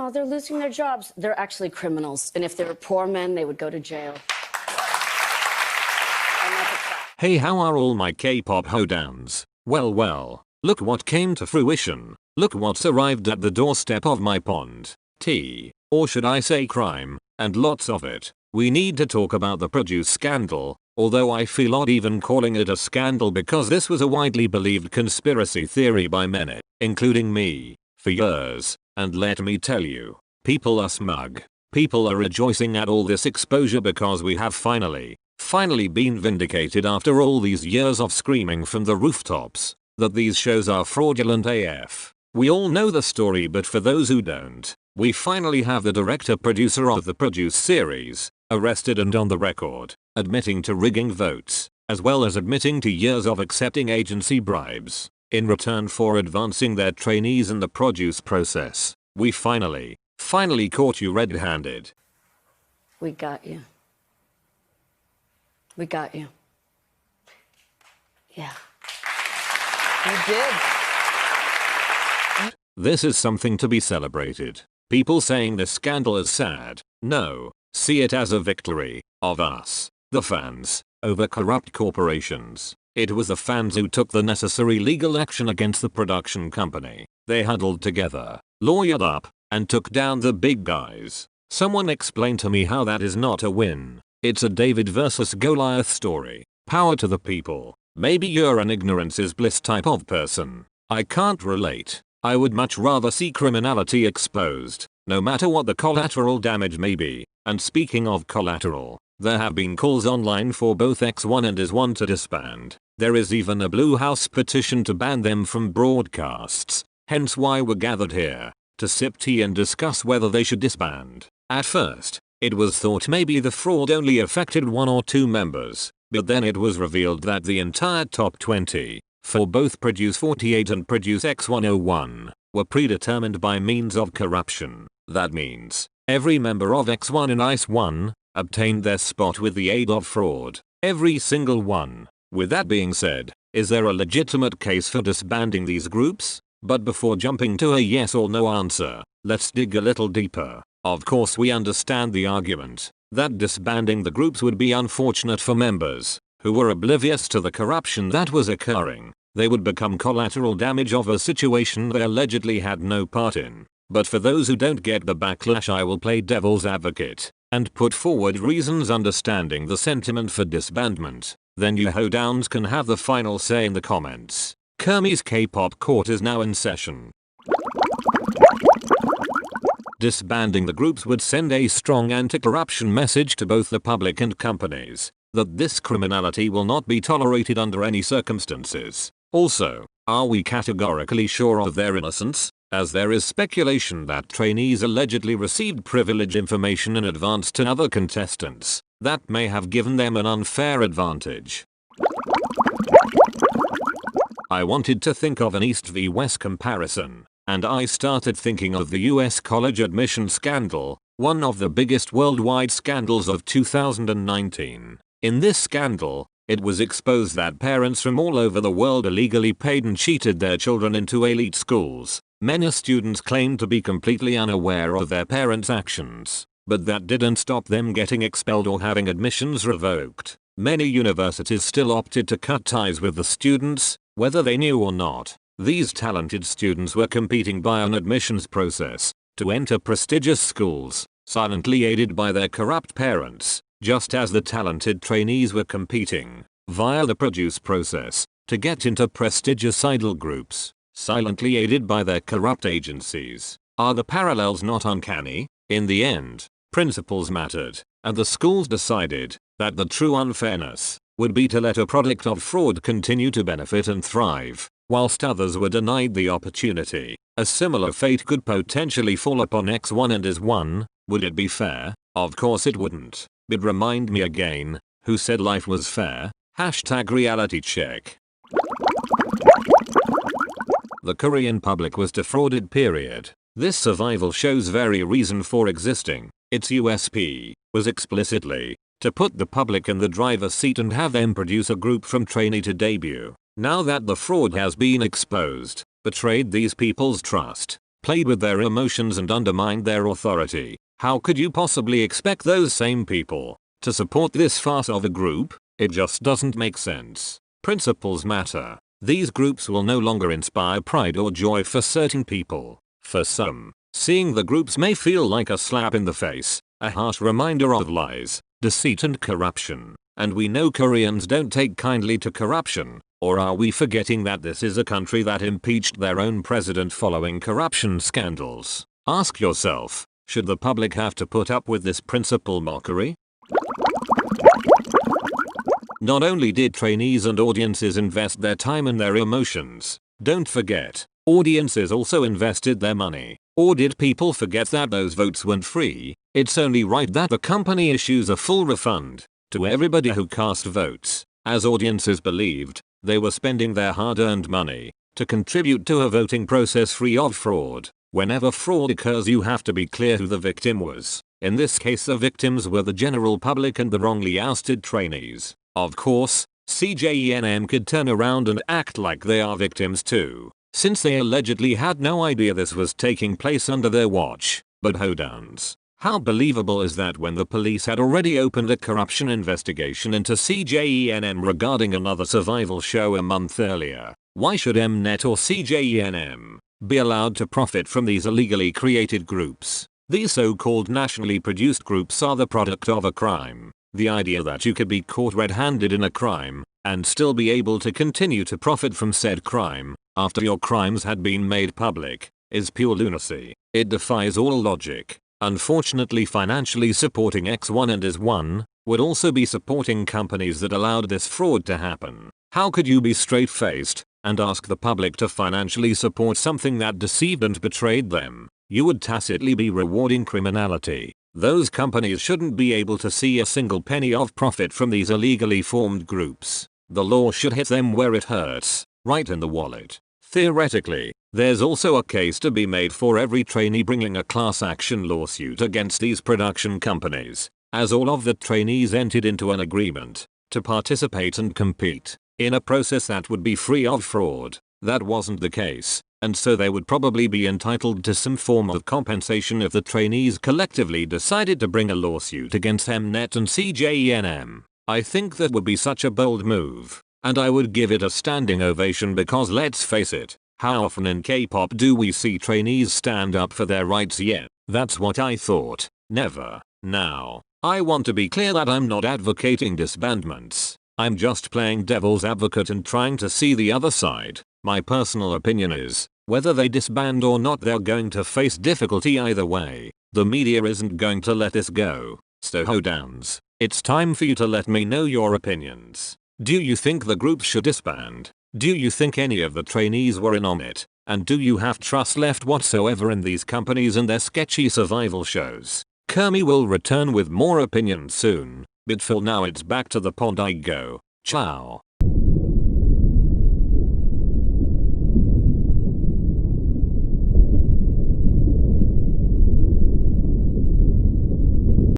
oh, they're losing their jobs. They're actually criminals. And if they were poor men, they would go to jail. Hey, how are all my K-pop hoedowns? Well, look what came to fruition. Look what's arrived at the doorstep of my pond. Tea, or should I say crime, and lots of it. We need to talk about the produce scandal, although I feel odd even calling it a scandal because this was a widely believed conspiracy theory by many, including me, for years, and let me tell you, people are smug. People are rejoicing at all this exposure because we have finally been vindicated after all these years of screaming from the rooftops that these shows are fraudulent AF. We all know the story, but for those who don't, we finally have the director-producer of the Produce series arrested and on the record, admitting to rigging votes, as well as admitting to years of accepting agency bribes in return for advancing their trainees in the produce process. We finally caught you red-handed. We got you. We got you. Yeah. You did. This is something to be celebrated. People saying this scandal is sad. No, see it as a victory of us, the fans, over corrupt corporations. It was the fans who took the necessary legal action against the production company. They huddled together, lawyered up, and took down the big guys. Someone explain to me how that is not a win. It's a David versus Goliath story. Power to the people. Maybe you're an ignorance is bliss type of person. I can't relate. I would much rather see criminality exposed, no matter what the collateral damage may be. And speaking of collateral, there have been calls online for both X1 and IZONE to disband. There is even a Blue House petition to ban them from broadcasts, hence why we're gathered here, to sip tea and discuss whether they should disband. At first, it was thought maybe the fraud only affected 1 or 2 members, but then it was revealed that the entire top 20, for both Produce 48 and Produce X101, were predetermined by means of corruption. That means, every member of X1 and IZONE obtained their spot with the aid of fraud. Every single one. With that being said, is there a legitimate case for disbanding these groups? But before jumping to a yes or no answer, let's dig a little deeper. Of course we understand the argument that disbanding the groups would be unfortunate for members who were oblivious to the corruption that was occurring. They would become collateral damage of a situation they allegedly had no part in. But for those who don't get the backlash, I will play devil's advocate and put forward reasons understanding the sentiment for disbandment. Then you hoedowns can have the final say in the comments. Kermyy's K-pop court is now in session. Disbanding the groups would send a strong anti-corruption message to both the public and companies that this criminality will not be tolerated under any circumstances. Also, are we categorically sure of their innocence, as there is speculation that trainees allegedly received privileged information in advance to other contestants that may have given them an unfair advantage? I wanted to think of an East v West comparison, and I started thinking of the US college admission scandal, one of the biggest worldwide scandals of 2019. In this scandal, it was exposed that parents from all over the world illegally paid and cheated their children into elite schools. Many students claimed to be completely unaware of their parents' actions, but that didn't stop them getting expelled or having admissions revoked. Many universities still opted to cut ties with the students, whether they knew or not. These talented students were competing by an admissions process to enter prestigious schools, silently aided by their corrupt parents, just as the talented trainees were competing via the produce process to get into prestigious idol groups, silently aided by their corrupt agencies. Are the parallels not uncanny? In the end, principles mattered, and the schools decided that the true unfairness would be to let a product of fraud continue to benefit and thrive, whilst others were denied the opportunity. A similar fate could potentially fall upon X1 and IZONE. Would it be fair? Of course it wouldn't. But remind me again, who said life was fair? #reality check. The Korean public was defrauded, period. This survival show's very reason for existing, its USP, was explicitly to put the public in the driver's seat and have them produce a group from trainee to debut. Now that the fraud has been exposed, betrayed these people's trust, played with their emotions and undermined their authority. How could you possibly expect those same people to support this farce of a group? It just doesn't make sense. Principles matter. These groups will no longer inspire pride or joy for certain people. For some, seeing the groups may feel like a slap in the face, a harsh reminder of lies, deceit and corruption. And we know Koreans don't take kindly to corruption. Or are we forgetting that this is a country that impeached their own president following corruption scandals? Ask yourself, should the public have to put up with this principal mockery? Not only did trainees and audiences invest their time and their emotions, don't forget, audiences also invested their money. Or did people forget that those votes weren't free? It's only right that the company issues a full refund to everybody who cast votes, as audiences believed they were spending their hard-earned money to contribute to a voting process free of fraud. Whenever fraud occurs, you have to be clear who the victim was. In this case, the victims were the general public and the wrongly ousted trainees. Of course, CJENM could turn around and act like they are victims too, since they allegedly had no idea this was taking place under their watch. But hoedowns. How believable is that when the police had already opened a corruption investigation into CJENM regarding another survival show a month earlier? Why should Mnet or CJENM be allowed to profit from these illegally created groups? These so-called nationally produced groups are the product of a crime. The idea that you could be caught red-handed in a crime and still be able to continue to profit from said crime after your crimes had been made public is pure lunacy. It defies all logic. Unfortunately, financially supporting X1 and IZONE would also be supporting companies that allowed this fraud to happen. How could you be straight-faced and ask the public to financially support something that deceived and betrayed them? You would tacitly be rewarding criminality. Those companies shouldn't be able to see a single penny of profit from these illegally formed groups. The law should hit them where it hurts, right in the wallet. Theoretically, there's also a case to be made for every trainee bringing a class action lawsuit against these production companies, as all of the trainees entered into an agreement to participate and compete in a process that would be free of fraud. That wasn't the case, and so they would probably be entitled to some form of compensation if the trainees collectively decided to bring a lawsuit against Mnet and CJENM. I think that would be such a bold move, and I would give it a standing ovation because let's face it, how often in K-pop do we see trainees stand up for their rights? Yeah, that's what I thought. Never. Now, I want to be clear that I'm not advocating disbandments. I'm just playing devil's advocate and trying to see the other side. My personal opinion is, whether they disband or not, they're going to face difficulty either way. The media isn't going to let this go. So hoedowns, it's time for you to let me know your opinions. Do you think the group should disband? Do you think any of the trainees were in on it? And do you have trust left whatsoever in these companies and their sketchy survival shows? Kermyyy will return with more opinions soon, but for now it's back to the pond I go. Ciao.